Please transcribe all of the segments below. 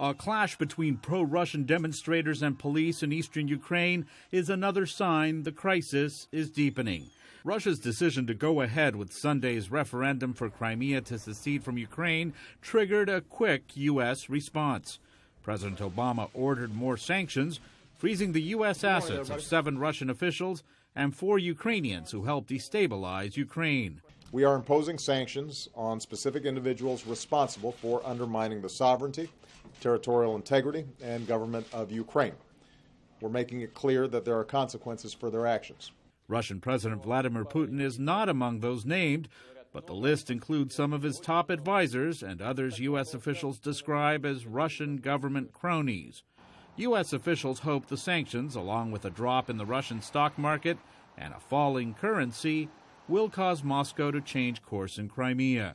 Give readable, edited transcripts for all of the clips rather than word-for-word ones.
A clash between pro-Russian demonstrators and police in eastern Ukraine is another sign the crisis is deepening. Russia's decision to go ahead with Sunday's referendum for Crimea to secede from Ukraine triggered a quick U.S. response. President Obama ordered more sanctions, freezing the U.S. assets of 7 Russian officials and 4 Ukrainians who helped destabilize Ukraine. We are imposing sanctions on specific individuals responsible for undermining the sovereignty, territorial integrity, and government of Ukraine. We're making it clear that there are consequences for their actions. Russian President Vladimir Putin is not among those named, but the list includes some of his top advisors and others U.S. officials describe as Russian government cronies. U.S. officials hope the sanctions, along with a drop in the Russian stock market and a falling currency, will cause Moscow to change course in Crimea.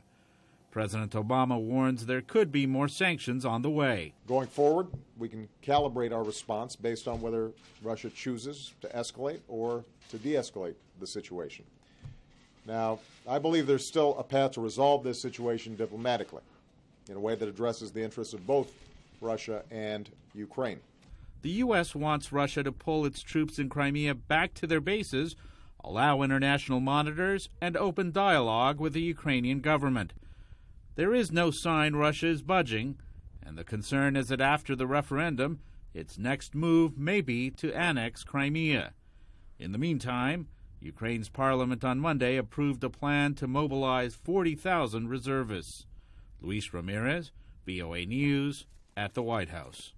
President Obama warns there could be more sanctions on the way. Going forward, we can calibrate our response based on whether Russia chooses to escalate or to de-escalate the situation. Now, I believe there's still a path to resolve this situation diplomatically in a way that addresses the interests of both Russia and Ukraine. The U.S. wants Russia to pull its troops in Crimea back to their bases, allow international monitors, and open dialogue with the Ukrainian government. There is no sign Russia is budging, and the concern is that after the referendum, its next move may be to annex Crimea. In the meantime, Ukraine's parliament on Monday approved a plan to mobilize 40,000 reservists. Luis Ramirez, VOA News, at the White House.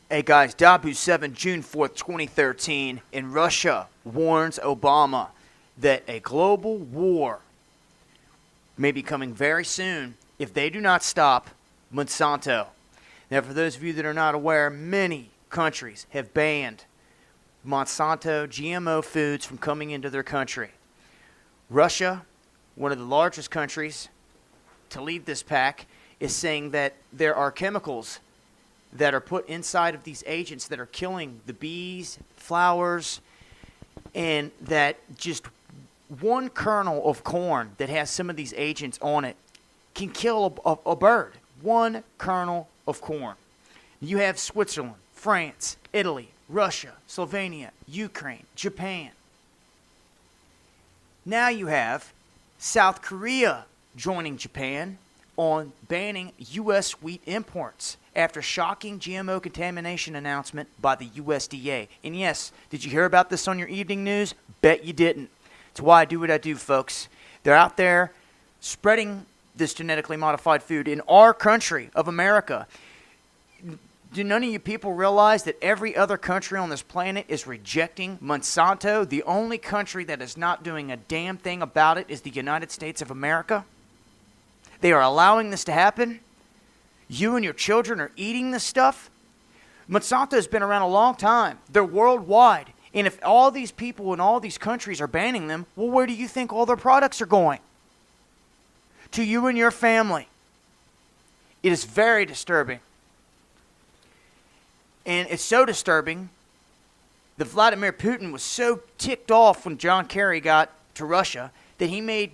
Hey guys, W7, June 4th, 2013, and Russia warns Obama that a global war may be coming very soon if they do not stop Monsanto. Now, for those of you that are not aware, many countries have banned Monsanto GMO foods from coming into their country. Russia, one of the largest countries to lead this pack, is saying that there are chemicals that are put inside of these agents that are killing the bees, flowers, and that just one kernel of corn that has some of these agents on it can kill a bird. One kernel of corn. You have Switzerland, France, Italy, Russia, Slovenia, Ukraine, Japan. Now you have South Korea joining Japan on banning U.S. wheat imports after shocking GMO contamination announcement by the USDA. And yes, did you hear about this on your evening news? Bet you didn't. It's why I do what I do, folks. They're out there spreading this genetically modified food in our country of America. Do none of you people realize that every other country on this planet is rejecting Monsanto? The only country that is not doing a damn thing about it is the United States of America. They are allowing this to happen. You and your children are eating this stuff. Monsanto has been around a long time. They're worldwide. And if all these people in all these countries are banning them, well, where do you think all their products are going? To you and your family. It is very disturbing. And it's so disturbing that Vladimir Putin was so ticked off when John Kerry got to Russia that he made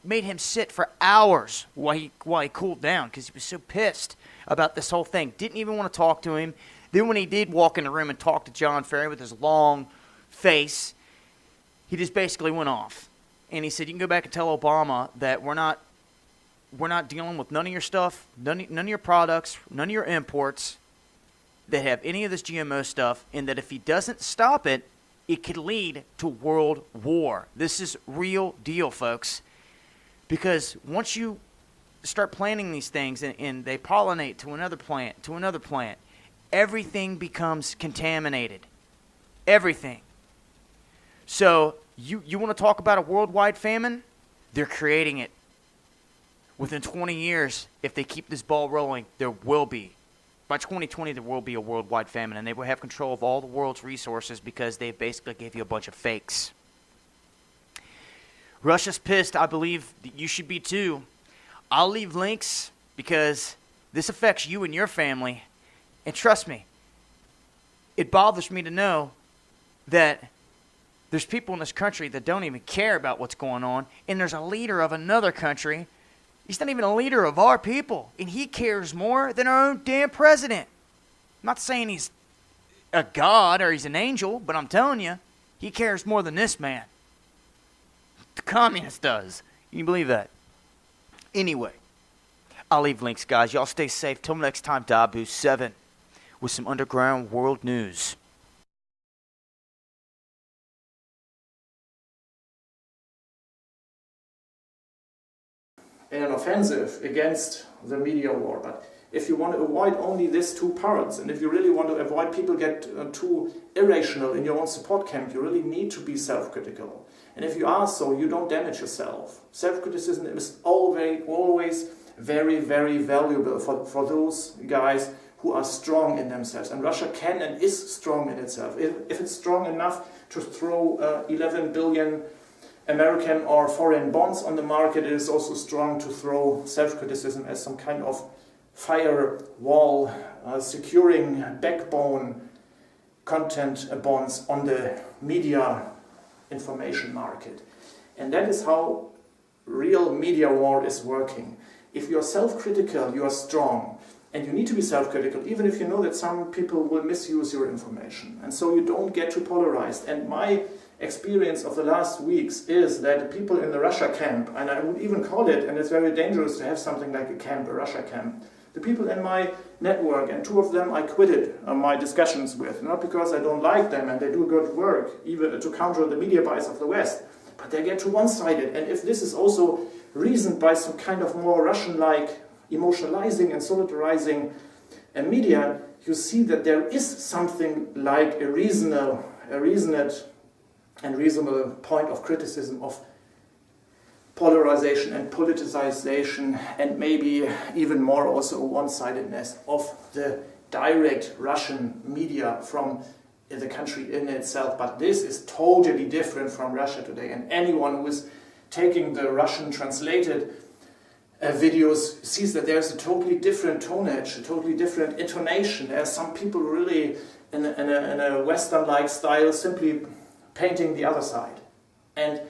him sit for hours while he cooled down because he was so pissed about this whole thing. Didn't even want to talk to him. Then when he did walk in the room and talk to John Kerry with his long face, he just basically went off. And he said, you can go back and tell Obama that we're not dealing with none of your stuff, none of your products, none of your imports that have any of this GMO stuff, and that if he doesn't stop it, it could lead to world war. This is real deal, folks. Because once you start planting these things and they pollinate to another plant, everything becomes contaminated. Everything. So you want to talk about a worldwide famine? They're creating it. Within 20 years, if they keep this ball rolling, there will be. By 2020, there will be a worldwide famine, and they will have control of all the world's resources because they basically gave you a bunch of fakes. Russia's pissed. I believe that you should be too. I'll leave links because this affects you and your family. And trust me, it bothers me to know that There's people in this country that don't even care about what's going on, and there's a leader of another country. He's not even a leader of our people, and he cares more than our own damn president. I'm not saying he's a god or he's an angel, but I'm telling you, he cares more than this man. The communist does. Can you believe that? Anyway, I'll leave links, guys. Y'all stay safe. Till next time, Dabu 7 with some underground world news. An offensive against the media war. But if you want to avoid only these two parts, and if you really want to avoid people get too irrational in your own support camp, you really need to be self-critical. And if you are so, you don't damage yourself. Self-criticism is always very, very valuable for those guys who are strong in themselves. And Russia can and is strong in itself. If it's strong enough to throw 11 billion American or foreign bonds on the market, it is also strong to throw self-criticism as some kind of firewall, securing backbone content bonds on the media information market. And that is how real media war is working. If you are self-critical, you are strong. And you need to be self-critical, even if you know that some people will misuse your information. And so you don't get too polarized. And my experience of the last weeks is that the people in the Russia camp, and I would even call it, and it's very dangerous to have something like a camp, a Russia camp, the people in my network, and two of them I quitted my discussions with, not because I don't like them and they do good work, even to counter the media bias of the West, but they get too one-sided. And if this is also reasoned by some kind of more Russian-like emotionalizing and solidarizing media, you see that there is something like a reasonable point of criticism of polarization and politicization, and maybe even more also one-sidedness of the direct Russian media from the country in itself. But this is totally different from Russia today, and anyone who is taking the Russian translated videos sees that there's a totally different tonage, a totally different intonation. There's some people really in a Western-like style simply painting the other side. And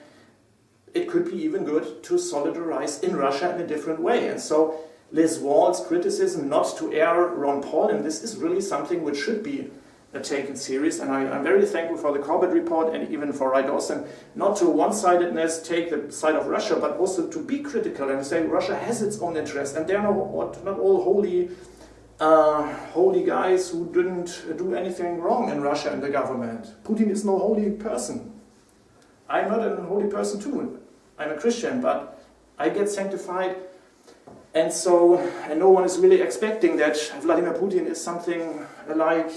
it could be even good to solidarize in Russia in a different way. And so Liz Wall's criticism not to air Ron Paul, and this is really something which should be taken serious, and I'm very thankful for the Corbett report and even for Ray Dawson, not to one-sidedness take the side of Russia, but also to be critical and say Russia has its own interest, and they're not all holy guys who didn't do anything wrong in Russia and the government. Putin is no holy person. I'm not a holy person too. I'm a Christian, but I get sanctified, and no one is really expecting that Vladimir Putin is something like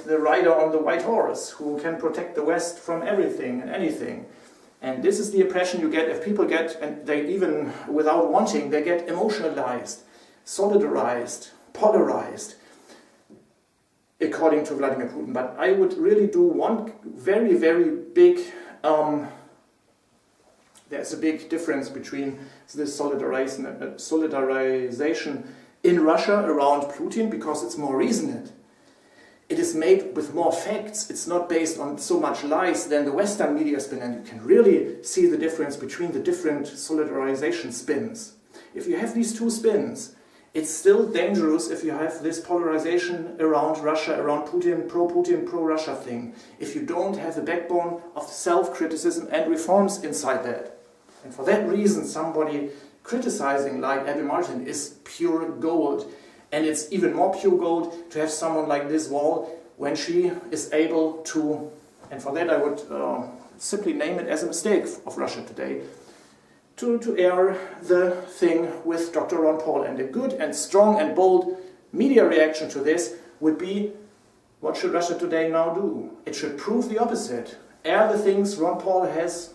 the rider on the white horse who can protect the West from everything and anything. And this is the impression you get if people get, and they even without wanting, they get emotionalized, solidarized, polarized, according to Vladimir Putin. But I would really do one very, very big, there's a big difference between this solidarization in Russia around Putin, because it's more reasoned. It is made with more facts. It's not based on so much lies than the Western media spin, and you can really see the difference between the different solidarization spins. If you have these two spins, it's still dangerous if you have this polarization around Russia, around Putin, pro-Russia thing, if you don't have the backbone of self-criticism and reforms inside that. And for that reason, somebody criticizing like Abby Martin is pure gold. And it's even more pure gold to have someone like Liz Wall when she is able to, and for that I would simply name it as a mistake of Russia today, to air the thing with Dr. Ron Paul. And a good and strong and bold media reaction to this would be, what should Russia today now do? It should prove the opposite. Air the things Ron Paul has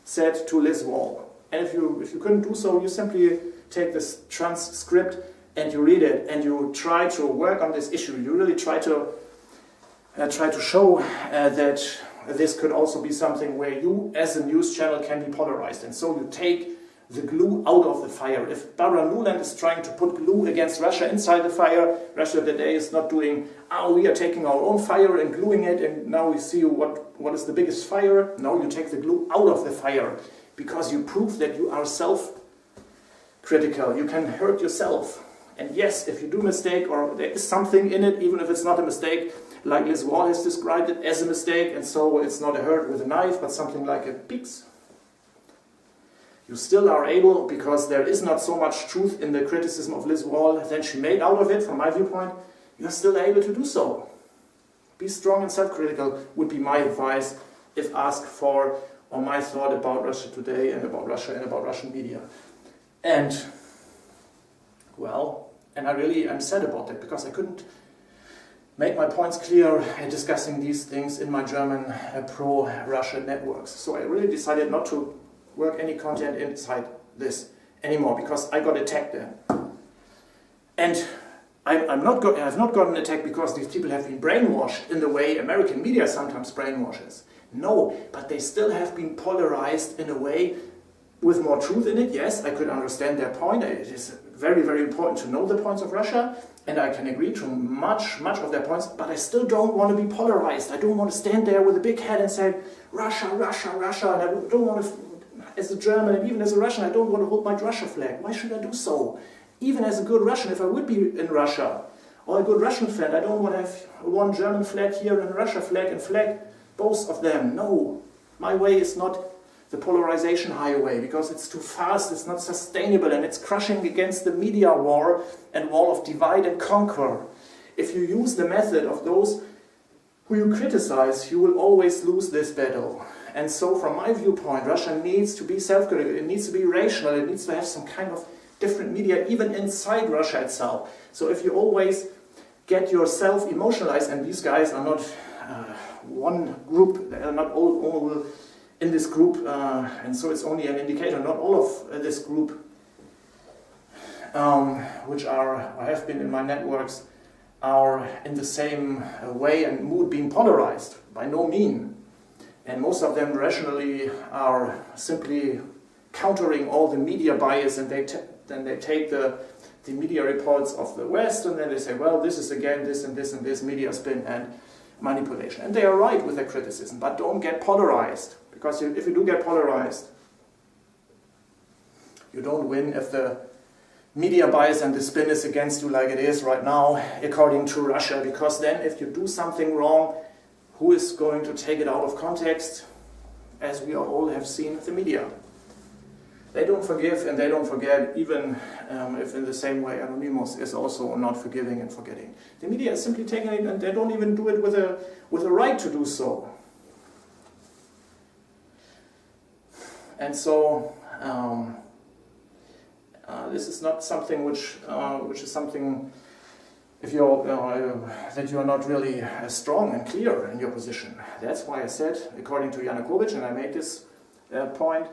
said to Liz Wall. And if you couldn't do so, you simply take this transcript and you read it, and you try to work on this issue. You really try to show that this could also be something where you, as a news channel, can be polarized. And so you take the glue out of the fire. If Barbara Nuland is trying to put glue against Russia inside the fire, Russia today is not doing, we are taking our own fire and gluing it, and now we see what is the biggest fire. No, you take the glue out of the fire, because you prove that you are self-critical. You can hurt yourself. And yes, if you do a mistake, or there is something in it, even if it's not a mistake, like Liz Wall has described it as a mistake, and so it's not a hurt with a knife, but something like a piece. You still are able, because there is not so much truth in the criticism of Liz Wall than she made out of it, from my viewpoint, you are still able to do so. Be strong and self-critical would be my advice if asked for, or my thought about Russia today and about Russia and about Russian media. And, well, and I'm sad about that, because I couldn't make my points clear discussing these things in my German pro-Russia networks. So I really decided not to work any content inside this anymore, because I got attacked there. And I've not gotten attacked because these people have been brainwashed in the way American media sometimes brainwashes. No, but they still have been polarized in a way with more truth in it. Yes, I could understand their point. It is very, very important to know the points of Russia, and I can agree to much of their points, but I still don't want to be polarized. I don't want to stand there with a big head and say, Russia, Russia, Russia, and I don't want to, as a German and even as a Russian, I don't want to hold my Russia flag. Why should I do so? Even as a good Russian, if I would be in Russia, or a good Russian fan, I don't want to have one German flag here and a Russia flag and flag both of them. No, my way is not the polarization highway, because it's too fast, it's not sustainable, and it's crushing against the media war and wall of divide and conquer. If you use the method of those who you criticize, you will always lose this battle. And so from my viewpoint, Russia needs to be self-critical, it needs to be rational, it needs to have some kind of different media, even inside Russia itself. So if you always get yourself emotionalized, and these guys are not one group, they are not all in this group, and so it's only an indicator, not all of this group, which have been in my networks, are in the same way and mood being polarized, by no means. And most of them rationally are simply countering all the media bias, and then they take the media reports of the West, and then they say, well, this is again this and this and this media spin and manipulation. And they are right with their criticism, but don't get polarized. Because if you do get polarized, you don't win if the media bias and the spin is against you like it is right now, according to Russia. Because then if you do something wrong, who is going to take it out of context? As we all have seen with the media. They don't forgive and they don't forget, even if in the same way Anonymous is also not forgiving and forgetting. The media is simply taking it, and they don't even do it with a right to do so. And so this is not something which is something if you're that you are not really strong and clear in your position. That's why I said, according to Yanukovych, and I made this point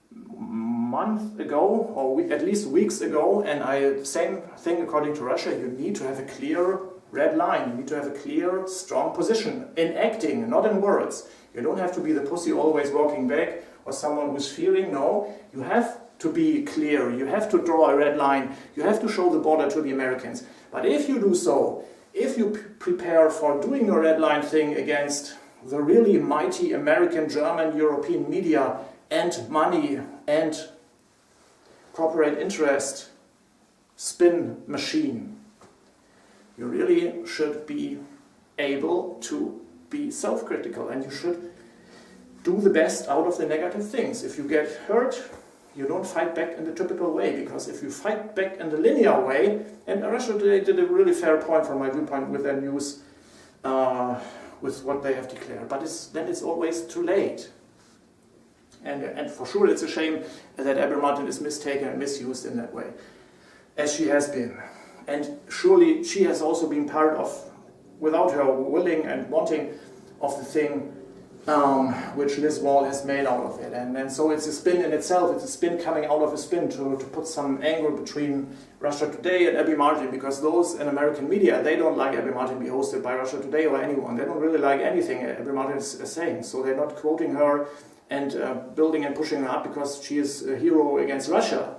month ago, or at least weeks ago, and same thing according to Russia, you need to have a clear red line, you need to have a clear, strong position in acting, not in words. You don't have to be the pussy always walking back, or someone who's fearing. No, you have to be clear, you have to draw a red line, you have to show the border to the Americans. But if you do so, if you prepare for doing your red line thing against the really mighty American, German, European media and money and corporate interest spin machine, you really should be able to be self-critical, and you should do the best out of the negative things. If you get hurt, you don't fight back in the typical way, because if you fight back in the linear way, and Russia today did a really fair point from my viewpoint with their news, with what they have declared, but then it's always too late. And for sure it's a shame that Abby Martin is mistaken and misused in that way, as she has been. And surely she has also been part of, without her willing and wanting, of the thing which Liz Wall has made out of it. And so it's a spin in itself, it's a spin coming out of a spin to put some anger between Russia Today and Abby Martin, because those in American media, they don't like Abby Martin be hosted by Russia Today or anyone. They don't really like anything Abby Martin is saying, so they're not quoting her and building and pushing her up because she is a hero against Russia,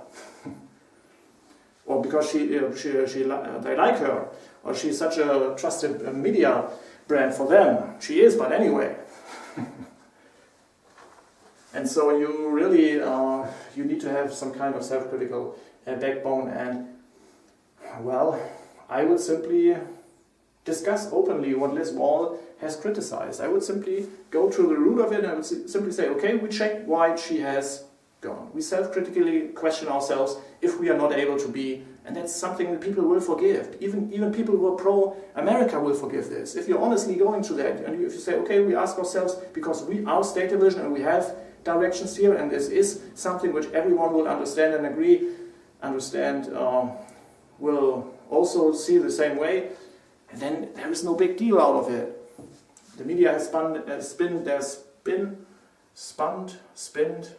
or because they like her, or she's such a trusted media brand for them. She is, but anyway. And so you really you need to have some kind of self-critical backbone, and well, I would simply discuss openly what Liz Wall has criticized. I would simply go to the root of it, and I would simply say, okay, we check why she has gone. We self-critically question ourselves if we are not able to be, and that's something that people will forgive. Even people who are pro-America will forgive this. If you're honestly going to that, and if you say, okay, we ask ourselves, because we are state division and we have directions here, and this is something which everyone will understand and will also see the same way, and then there is no big deal out of it. The media has spinned,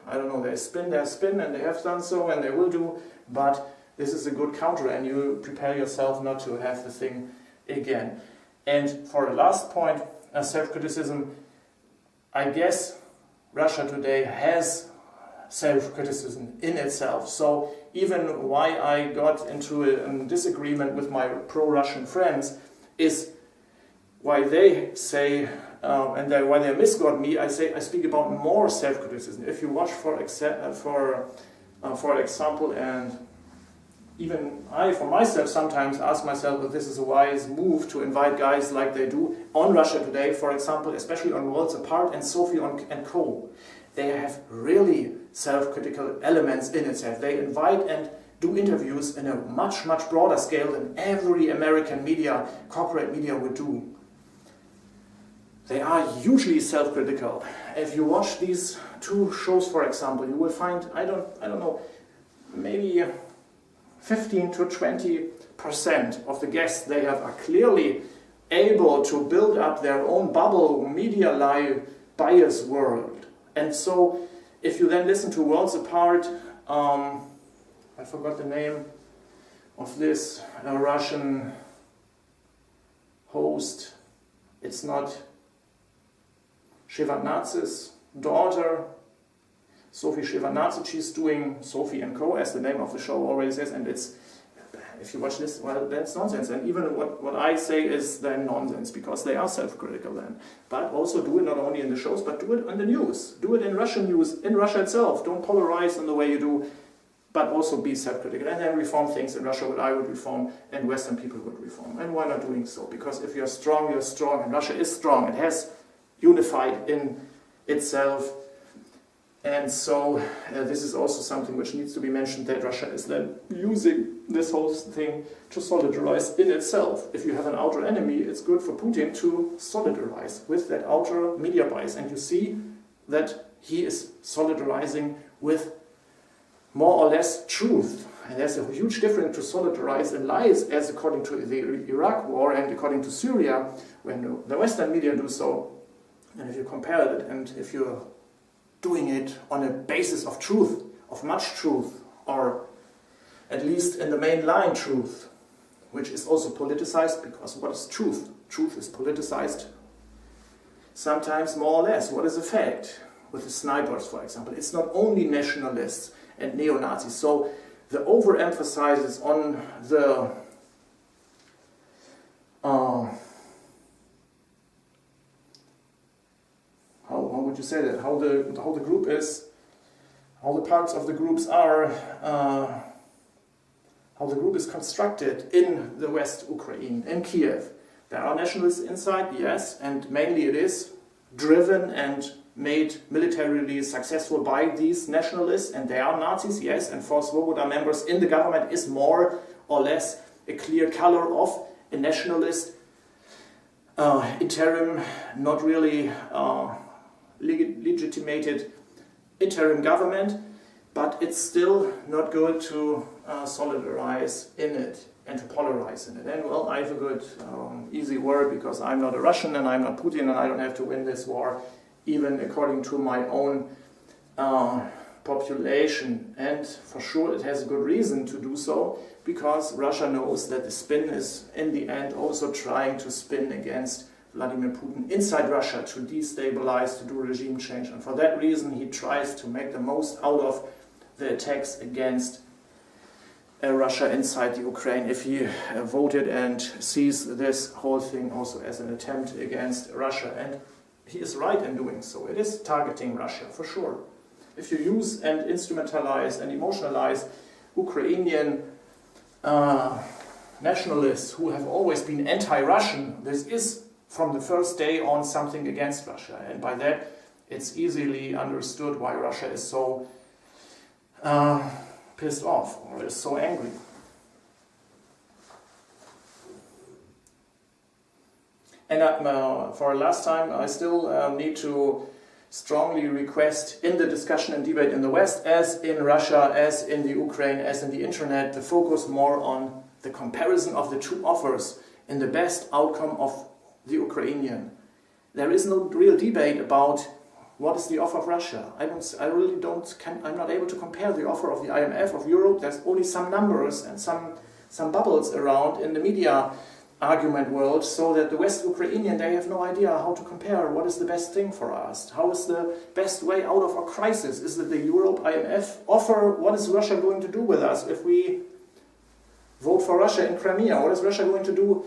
I don't know, they spin, and they have done so, and they will do, but this is a good counter, and you prepare yourself not to have the thing again. And for a last point, self-criticism, I guess Russia today has self-criticism in itself. So even why I got into a disagreement with my pro-Russian friends is why they say, why they misquote me, I speak about more self-criticism. If you watch, for example, and even I, for myself, sometimes ask myself if this is a wise move to invite guys like they do on Russia Today, for example, especially on Worlds Apart and Sophie and Co. They have really self-critical elements in itself. They invite and do interviews in a much, much broader scale than every American media, corporate media would do. They are hugely self-critical. If you watch these two shows, for example, you will find, I don't know, maybe 15 to 20% of the guests they have are clearly able to build up their own bubble, media lie, bias world. And so, if you then listen to Worlds Apart, I forgot the name of this Russian host. It's not Shevardnadze's daughter, Sophie Shevardnadze. She's doing Sophie and Co, as the name of the show already says, and it's, if you watch this, well, that's nonsense. And even what I say is then nonsense, because they are self-critical then. But also do it not only in the shows, but do it on the news. Do it in Russian news, in Russia itself. Don't polarize in the way you do, but also be self-critical. And then reform things in Russia what I would reform and Western people would reform. And why not doing so? Because if you're strong, you're strong. And Russia is strong. It has unified in itself. And so this is also something which needs to be mentioned, that Russia is then using this whole thing to solidarize in itself. If you have an outer enemy, it's good for Putin to solidarize with that outer media bias. And you see that he is solidarizing with more or less truth. And there's a huge difference to solidarize in lies, as according to the Iraq war and according to Syria, when the Western media do so. And if you compare it, and if you're doing it on a basis of truth, of much truth, or at least in the main line truth, which is also politicized, because what is truth? Truth is politicized, sometimes more or less. What is the fact? With the snipers, for example, it's not only nationalists and neo-Nazis. So the overemphasis on the how would you say that? How the group is, how the parts of the groups are, how the group is constructed in the West Ukraine, in Kiev. There are nationalists inside, yes, and mainly it is driven and made militarily successful by these nationalists, and they are Nazis, yes, and for Svoboda members in the government is more or less a clear color of a nationalist interim, not really legitimated interim government, but it's still not good to solidarize in it and to polarize in it. And well, I have a good easy word, because I'm not a Russian and I'm not Putin, and I don't have to win this war, even according to my own population. And for sure it has a good reason to do so, because Russia knows that the spin is in the end also trying to spin against Vladimir Putin inside Russia to destabilize, to do regime change. And for that reason, he tries to make the most out of the attacks against Russia inside the Ukraine, if he voted and sees this whole thing also as an attempt against Russia. And he is right in doing so. It is targeting Russia, for sure. If you use and instrumentalize and emotionalize Ukrainian nationalists who have always been anti-Russian, this is from the first day on something against Russia. And by that, it's easily understood why Russia is so pissed off or is so angry. And for last time, I still need to strongly request in the discussion and debate in the West, as in Russia, as in the Ukraine, as in the internet, the focus more on the comparison of the two offers in the best outcome of the Ukrainian. There is no real debate about what is the offer of Russia. I'm not able to compare the offer of the IMF, of Europe. There's only some numbers and some bubbles around in the media argument world, so that the West Ukrainian, they have no idea how to compare what is the best thing for us. How is the best way out of our crisis? Is it the Europe IMF offer? What is Russia going to do with us if we vote for Russia in Crimea? What is Russia going to do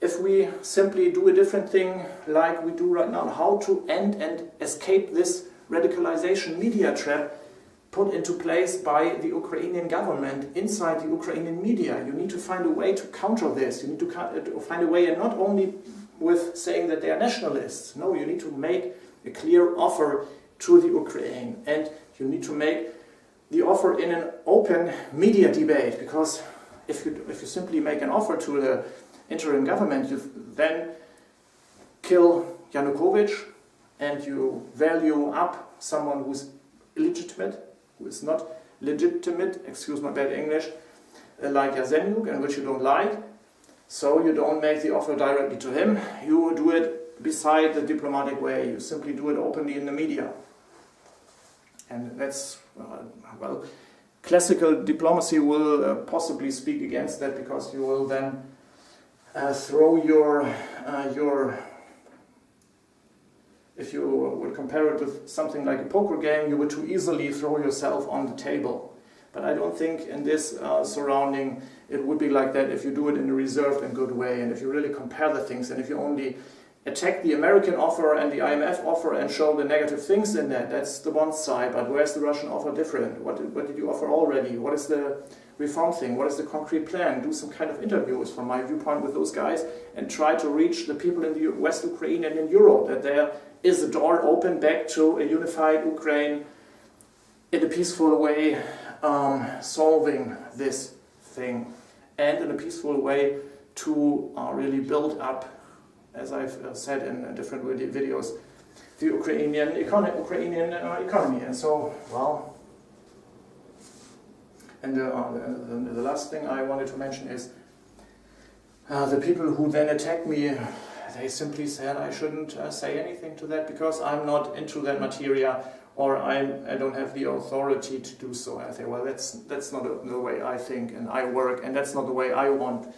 if we simply do a different thing like we do right now? How to end and escape this radicalization media trap put into place by the Ukrainian government inside the Ukrainian media. You need to find a way to counter this. You need to find a way, and not only with saying that they are nationalists. No, you need to make a clear offer to the Ukraine, and you need to make the offer in an open media debate, because if you simply make an offer to the interim government, you then kill Yanukovych and you value up someone who's illegitimate, who is not legitimate, excuse my bad English, like Yasenyuk, and which you don't like. So you don't make the offer directly to him, you do it beside the diplomatic way, you simply do it openly in the media. And that's, well, classical diplomacy will possibly speak against that, because you will then throw your if you would compare it with something like a poker game, you would too easily throw yourself on the table. But I don't think in this surrounding it would be like that if you do it in a reserved and good way, and if you really compare the things, and if you only attack the American offer and the IMF offer and show the negative things in that, that's the one side. But where's the Russian offer different? What did you offer already? What is the reform thing? What is the concrete plan? Do some kind of interviews from my viewpoint with those guys, and try to reach the people in the West Ukraine and in Europe, that there is a door open back to a unified Ukraine in a peaceful way, solving this thing, and in a peaceful way to really build up, as I've said in different videos, the Ukrainian economy. And so, well, and the last thing I wanted to mention is the people who then attacked me, they simply said I shouldn't say anything to that because I'm not into that materia, or I don't have the authority to do so. And I think, well, that's not the way I think and I work, and that's not the way I want.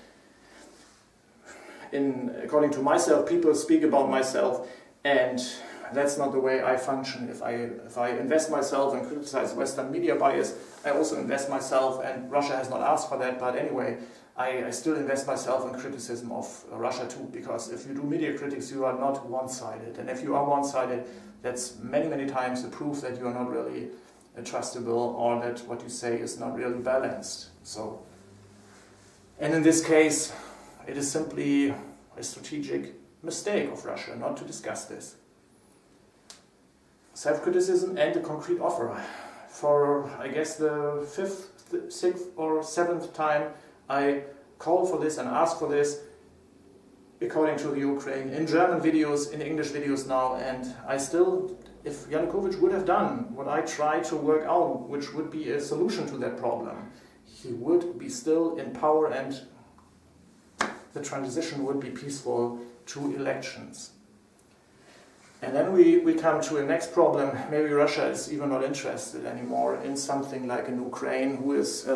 According to myself, people speak about myself, and that's not the way I function. If I invest myself and criticize Western media bias, I also invest myself, and Russia has not asked for that, but anyway, I still invest myself in criticism of Russia too, because if you do media critics, you are not one-sided. And if you are one-sided, that's many, many times the proof that you are not really trustable, or that what you say is not really balanced. So, and in this case, it is simply a strategic mistake of Russia not to discuss this. Self-criticism and a concrete offer. For, I guess, the 5th, 6th or 7th time, I call for this and ask for this, according to the Ukraine, in German videos, in English videos now, and I still, if Yanukovych would have done what I try to work out, which would be a solution to that problem, he would be still in power, and the transition would be peaceful to elections. And then we come to a next problem. Maybe Russia is even not interested anymore in something like in Ukraine, who is,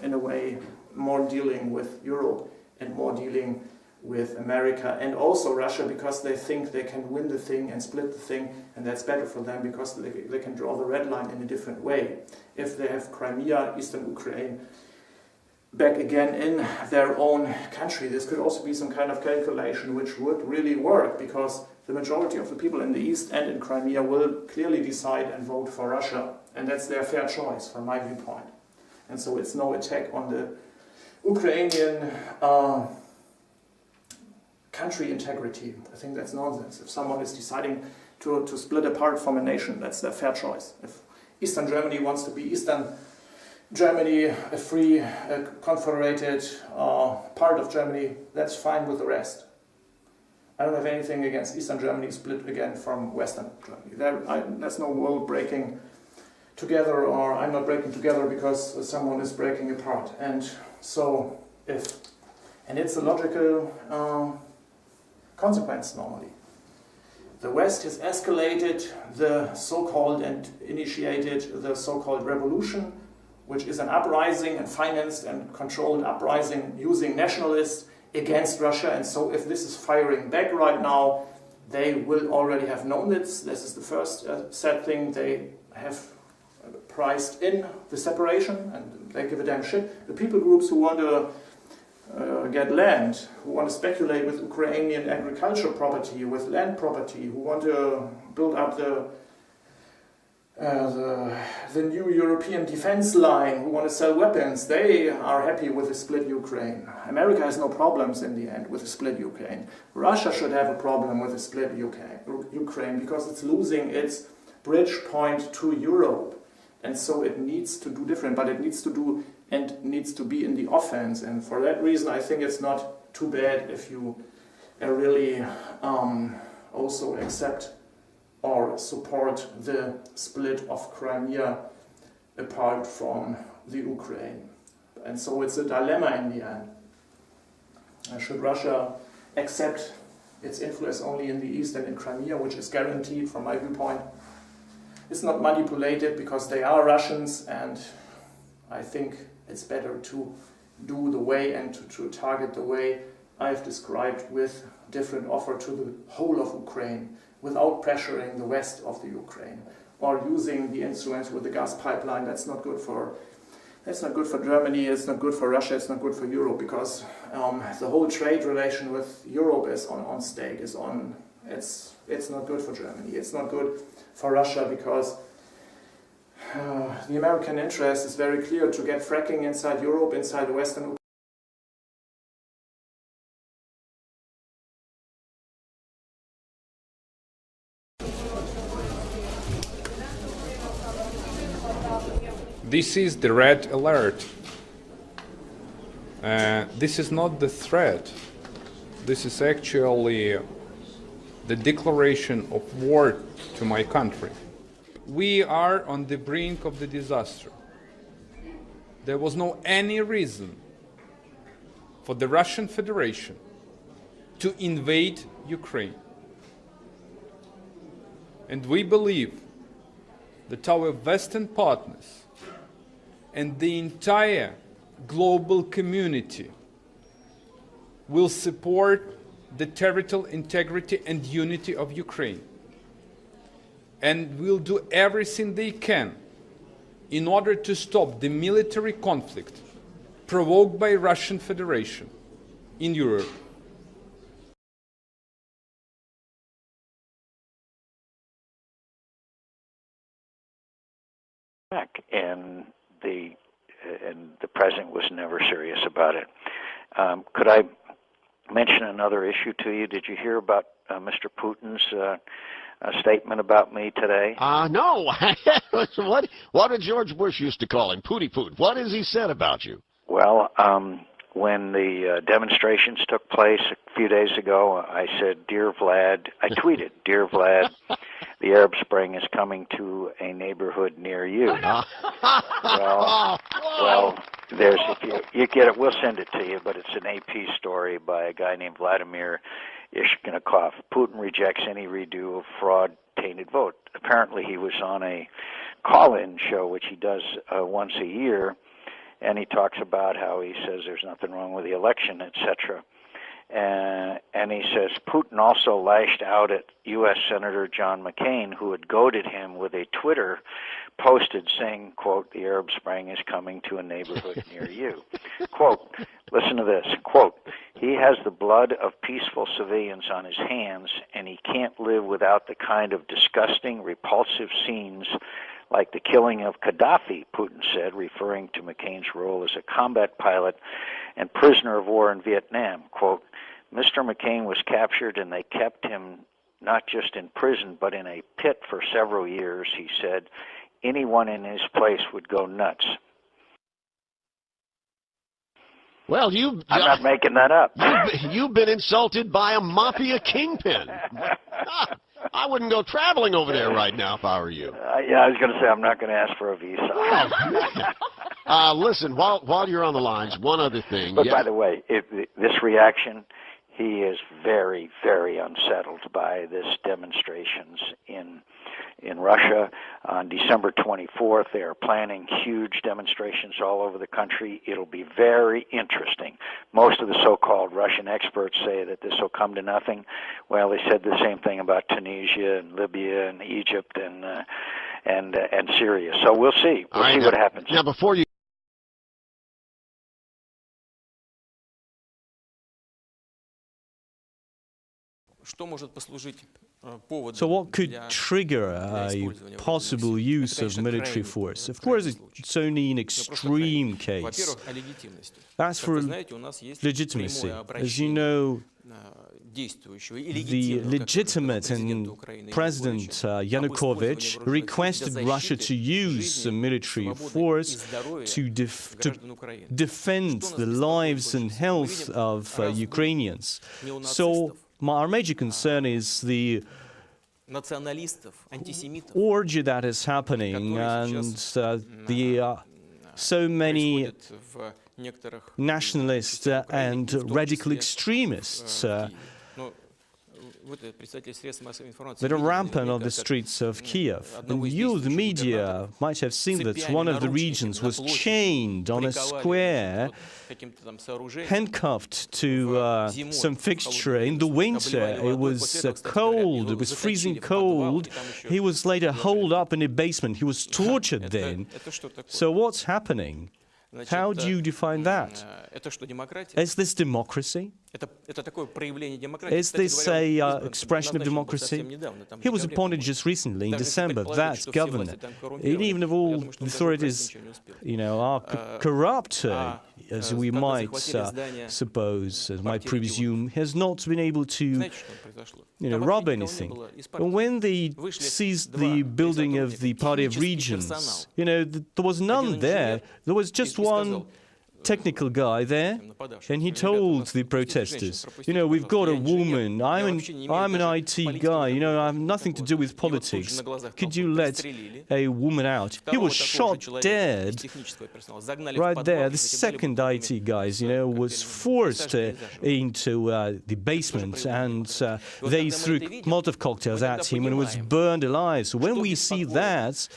in a way, more dealing with Europe and more dealing with America and also Russia, because they think they can win the thing and split the thing, and that's better for them because they can draw the red line in a different way. If they have Crimea, eastern Ukraine, back again in their own country, this could also be some kind of calculation which would really work, because the majority of the people in the east and in Crimea will clearly decide and vote for Russia, and that's their fair choice from my viewpoint. And so it's no attack on the Ukrainian country integrity. I think that's nonsense. If someone is deciding to split apart from a nation, that's their fair choice. If Eastern Germany wants to be Eastern Germany, a free, confederated part of Germany, that's fine with the rest. I don't have anything against Eastern Germany split again from Western Germany. There's no world breaking together, or I'm not breaking together because someone is breaking apart. And so, and it's a logical consequence normally. The West has escalated the so-called and initiated the so-called revolution, which is an uprising and financed and controlled uprising using nationalists against Russia. And so if this is firing back right now, they will already have known this. This is the first sad thing. They have priced in the separation, and they give a damn shit. The people groups who want to get land, who want to speculate with Ukrainian agriculture property, with land property, who want to build up the new European defense line, who want to sell weapons, they are happy with a split Ukraine. America has no problems in the end with a split Ukraine. Russia should have a problem with a split Ukraine because it's losing its bridge point to Europe. And so it needs to do different, but it needs to do and needs to be in the offense. And for that reason, I think it's not too bad if you really also accept or support the split of Crimea apart from the Ukraine. And so it's a dilemma in the end. Should Russia accept its influence only in the east and in Crimea, which is guaranteed from my viewpoint? It's not manipulated because they are Russians, and I think it's better to do the way and to target the way I've described with different offer to the whole of Ukraine, without pressuring the west of the Ukraine, or using the instruments with the gas pipeline. That's not good for Germany, it's not good for Russia, it's not good for Europe, because the whole trade relation with Europe is on stake, it's not good for Germany, it's not good for Russia, because the American interest is very clear to get fracking inside Europe, inside the Western. This is the red alert. This is not the threat. This is actually the declaration of war to my country. We are on the brink of the disaster. There was no any reason for the Russian Federation to invade Ukraine. And we believe that our Western partners and the entire global community will support the territorial integrity and unity of Ukraine, and will do everything they can in order to stop the military conflict provoked by Russian Federation in Europe. And the president was never serious about it. Could I mention another issue to you? Did you hear about Mr. Putin's statement about me today? No. What did George Bush used to call him? Pooty Poot. What has he said about you? Well, when the demonstrations took place a few days ago, I said, "Dear Vlad," I tweeted, "Dear Vlad, the Arab Spring is coming to a neighborhood near you." Well, there's, if you get it, we'll send it to you, but it's an AP story by a guy named Vladimir Ishkinikov. Putin rejects any redo of fraud-tainted vote. Apparently he was on a call-in show, which he does once a year, and he talks about how he says there's nothing wrong with the election, etc. And he says Putin also lashed out at U.S. Senator John McCain, who had goaded him with a Twitter posted saying, quote, "The Arab Spring is coming to a neighborhood near you." Quote, listen to this, quote, "He has the blood of peaceful civilians on his hands, and he can't live without the kind of disgusting, repulsive scenes like the killing of Gaddafi," Putin said, referring to McCain's role as a combat pilot and prisoner of war in Vietnam. Quote, "Mr. McCain was captured and they kept him not just in prison but in a pit for several years," he said. "Anyone in his place would go nuts." Well, I'm not making that up. You've been insulted by a mafia kingpin. I wouldn't go traveling over there right now if I were you. Yeah, I was going to say I'm not going to ask for a visa. Listen, while you're on the lines, one other thing. But by the way, this reaction, he is very, very unsettled by this demonstrations in Russia. On December 24th, they are planning huge demonstrations all over the country. It'll be very interesting. Most of the so-called Russian experts say that this will come to nothing. Well, they said the same thing about Tunisia and Libya and Egypt and Syria. So we'll see. We'll see what happens. Now, before you So what could trigger a possible use of military force? Of course, it's only in extreme case. As for legitimacy, as you know, the legitimate and President Yanukovych requested Russia to use military force to defend the lives and health of Ukrainians. So our major concern is the orgy that is happening and so many nationalists and radical extremists that are rampant on the streets of Kiev. And you, the media, might have seen that one of the regions was chained on a square, handcuffed to some fixture in the winter. It was cold, it was freezing cold. He was later holed up in a basement. He was tortured then. So what's happening? How do you define that? Is this democracy? Is this an expression of democracy? He was appointed just recently, in December, that governor. And even if all the authorities, are corrupt, as we might suppose, as might presume, has not been able to, rob anything. But when they seized the building of the Party of Regions, there was none there. There was just one technical guy there, and he told the protesters, we've got a woman, I'm an IT guy, I have nothing to do with politics. Could you let a woman out? He was shot dead right there. The second IT guys, was forced into the basement, and they threw Molotov cocktails at him and was burned alive. So when we see that,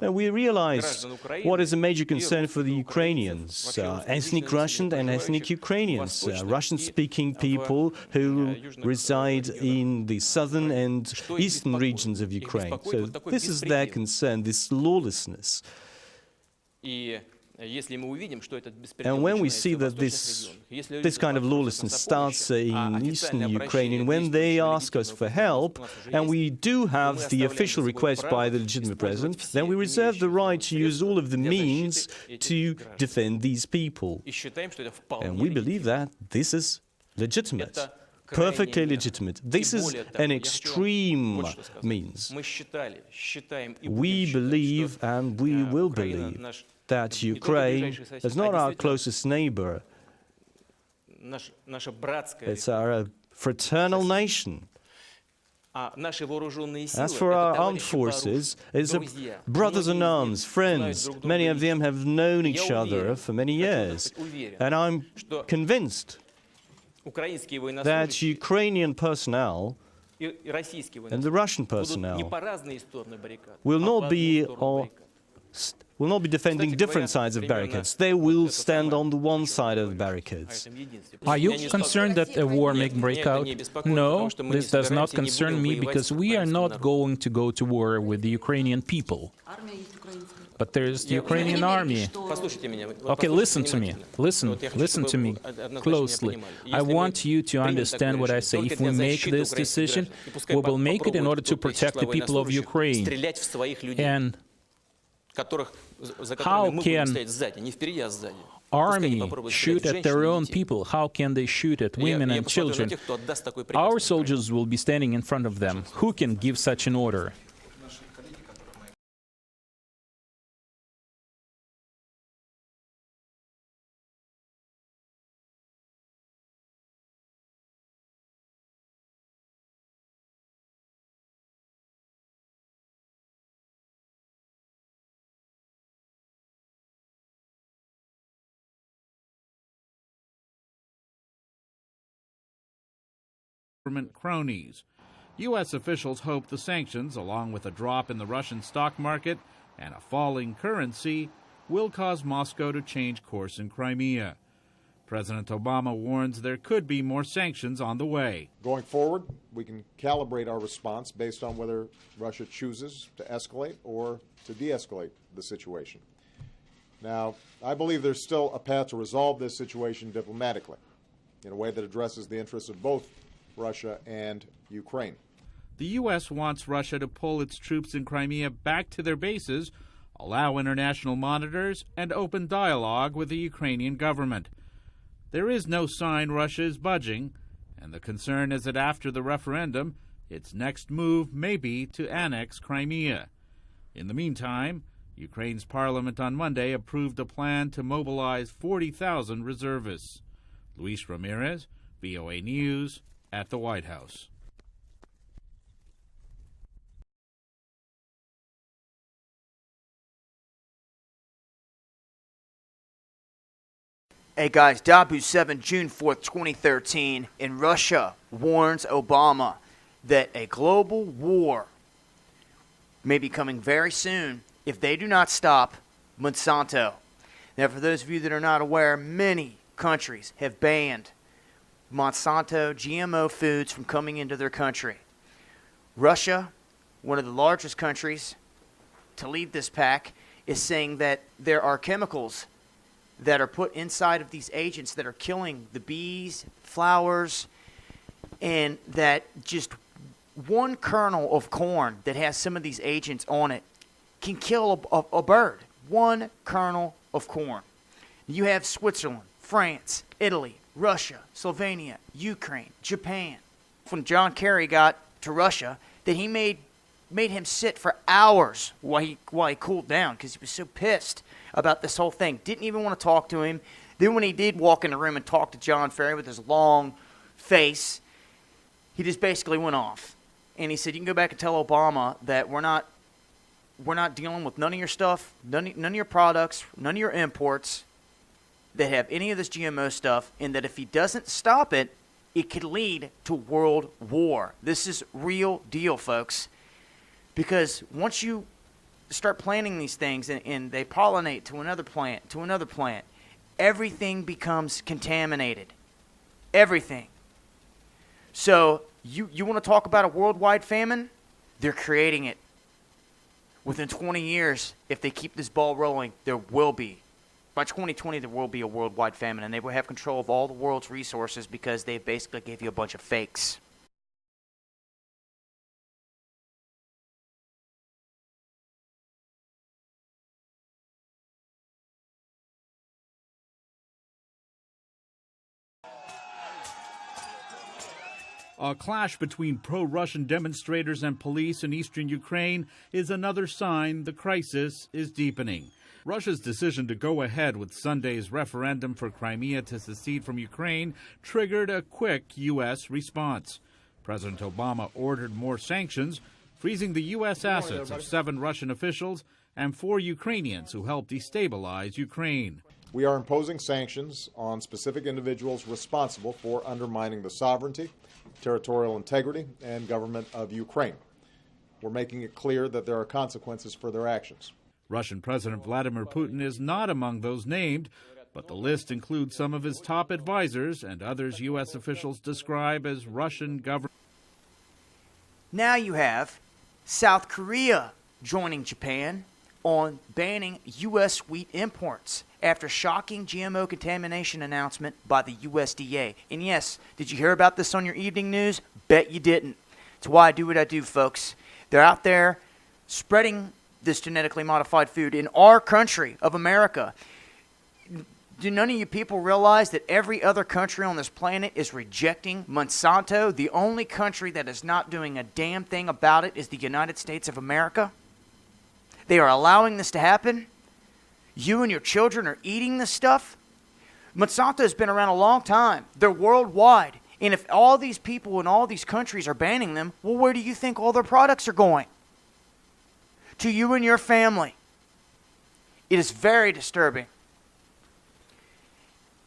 we realize what is a major concern for the Ukrainians, ethnic Russian and ethnic Ukrainians, Russian-speaking people who reside in the southern and eastern regions of Ukraine. So this is their concern, this lawlessness. And when we see that this kind of lawlessness starts in eastern Ukraine, and when they ask us for help, and we do have the official request by the legitimate president, then we reserve the right to use all of the means to defend these people. And we believe that this is legitimate. Perfectly legitimate. This is an extreme means. We believe, and we will believe, that Ukraine is not our closest neighbor. It's our fraternal nation. As for our armed forces, it's brothers in arms, friends. Many of them have known each other for many years. And I'm convinced that Ukrainian personnel and the Russian personnel will will not be defending different sides of barricades. They will stand on the one side of the barricades. Are you concerned that a war may break out? No, this does not concern me because we are not going to go to war with the Ukrainian people. But there's the Ukrainian army. Okay, listen to me. Listen to me closely. I want you to understand what I say. If we make this decision, we will make it in order to protect the people of Ukraine. And how can army shoot at their own people? How can they shoot at women and children? Our soldiers will be standing in front of them. Who can give such an order? Government cronies. U.S. officials hope the sanctions, along with a drop in the Russian stock market and a falling currency, will cause Moscow to change course in Crimea. President Obama warns there could be more sanctions on the way. Going forward, we can calibrate our response based on whether Russia chooses to escalate or to de-escalate the situation. Now, I believe there's still a path to resolve this situation diplomatically in a way that addresses the interests of both Russia and Ukraine. The U.S. wants Russia to pull its troops in Crimea back to their bases, allow international monitors, and open dialogue with the Ukrainian government. There is no sign Russia is budging, and the concern is that after the referendum, its next move may be to annex Crimea. In the meantime, Ukraine's parliament on Monday approved a plan to mobilize 40,000 reservists. Luis Ramirez, VOA News, at the White House. Hey guys, Dabu 7, June 4th, 2013, in Russia warns Obama that a global war may be coming very soon if they do not stop Monsanto. Now, for those of you that are not aware, many countries have banned Monsanto GMO foods from coming into their country. Russia, one of the largest countries to lead this pack, is saying that there are chemicals that are put inside of these agents that are killing the bees, flowers, and that just one kernel of corn that has some of these agents on it can kill a bird. One kernel of corn. You have Switzerland, France, Italy, Russia, Slovenia, Ukraine, Japan. When John Kerry got to Russia, that he made him sit for hours while he cooled down because he was so pissed about this whole thing. Didn't even want to talk to him. Then when he did walk in the room and talk to John Kerry with his long face, he just basically went off. And he said, you can go back and tell Obama that we're not dealing with none of your stuff, none of your products, none of your imports that have any of this GMO stuff, and that if he doesn't stop it, it could lead to world war. This is real deal, folks. Because once you start planting these things and they pollinate to another plant, everything becomes contaminated. Everything. So you want to talk about a worldwide famine? They're creating it. Within 20 years, if they keep this ball rolling, there will be. By 2020, there will be a worldwide famine, and they will have control of all the world's resources because they basically gave you a bunch of fakes. A clash between pro-Russian demonstrators and police in eastern Ukraine is another sign the crisis is deepening. Russia's decision to go ahead with Sunday's referendum for Crimea to secede from Ukraine triggered a quick U.S. response. President Obama ordered more sanctions, freezing the U.S. assets of 7 Russian officials and 4 Ukrainians who helped destabilize Ukraine. We are imposing sanctions on specific individuals responsible for undermining the sovereignty, territorial integrity, and government of Ukraine. We're making it clear that there are consequences for their actions. Russian President Vladimir Putin is not among those named, but the list includes some of his top advisors and others U.S. officials describe as Russian government. Now you have South Korea joining Japan on banning U.S. wheat imports after shocking GMO contamination announcement by the USDA. And yes, did you hear about this on your evening news? Bet you didn't. It's why I do what I do, folks. They're out there spreading this genetically modified food in our country of America. Do none of you people realize that every other country on this planet is rejecting Monsanto? The only country that is not doing a damn thing about it is the United States of America. They are allowing this to happen. You and your children are eating this stuff. Monsanto has been around a long time. They're worldwide. And if all these people in all these countries are banning them, well, where do you think all their products are going? To you and your family. It is very disturbing.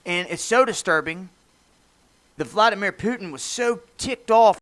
And it's so disturbing that Vladimir Putin was so ticked off